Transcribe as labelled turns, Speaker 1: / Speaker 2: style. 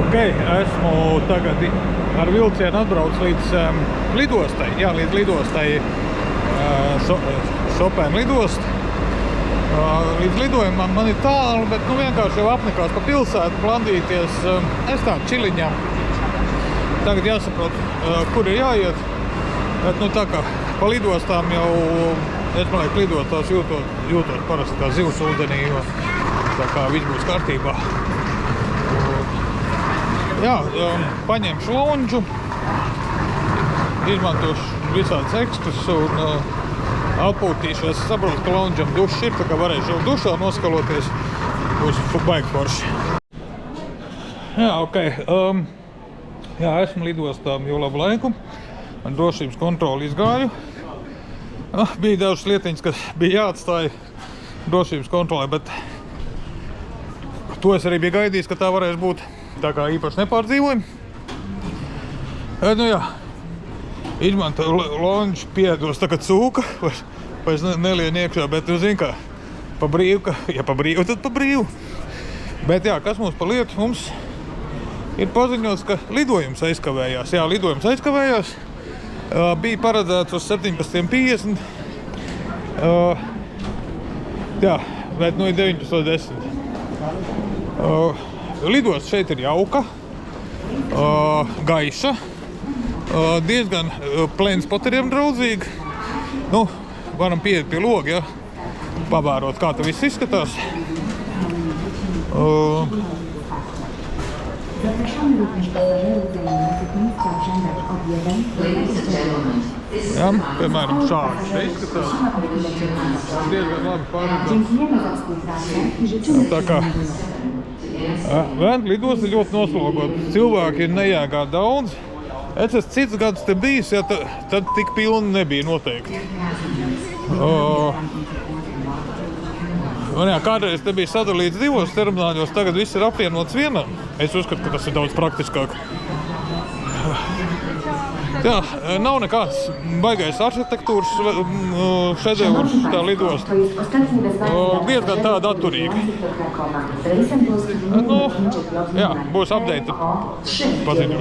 Speaker 1: Ok, esmu tagad ar vilcienu atbrauc līdz lidostai. Jā, līdz lidostai Chopin lidost. Līdz lidojumam man ir tālu, bet vienkārši jau apnikās pa pilsētu, blandīties. Es tā čiliņā. Tagad jāsaprot, kur ir jāiet. Bet tā kā pa lidostām jau, es man liekas, lidostās jūtos parasti kā zivs ūdenī, jo tā kā viss būs kārtībā. Jā, paņemšu lounžu, izmantošu visādus ekstrus un atpūtīšu. Es saprotu, ka lounžam dušs ir, tā kā varēšu jau dušā noskaloties. Būs baigi forši. Jā, ok. Jā, esmu lidostām jau labu laiku. Ar drošības kontroli izgāju. Bija dažas lietiņas, kas bija jāatstāja drošības kontrolē, bet to es arī biju gaidījis, ka tā varēs būt. Tā kā īpaši nepārdzīvojam. Jā, izmanto lounžu piedos tā kā cūka, vairs nelien iekšā, bet zin kā, pa brīvu, ja pa brīvu, tad pa brīvu. Bet jā, kas mums pa lietu? Mums ir paziņots, ka lidojums aizkavējās. Jā, lidojums aizkavējās. Bija paredzēts uz 17:50. Jā, bet ir 19:10. Lidost šeit ir jauka, gaiša, diezgan plēnspotteriem draudzīga. Varam pieiet pie loga, ja, pavērot, kā tas viss izskatās. Jā, piemēram, šādi te izskatās. Diezgan labi pārredzams. Tā kā lidosta ļoti noslogota. Cilvēki ir nejēgā daudz. Es esmu cits gadus te bijis, ja tad tik pilni nebija noteikti. Un jā, kādreiz te bija sadalīts divos termināļos, tagad viss ir apvienots vienā. Es uzskatu, ka tas ir daudz praktiskāk. Jā, nav nekāds baigais arhitektūras šedevrs tā lidosta. Diezgan tāda atturīga. Jā, būs update paziņošu.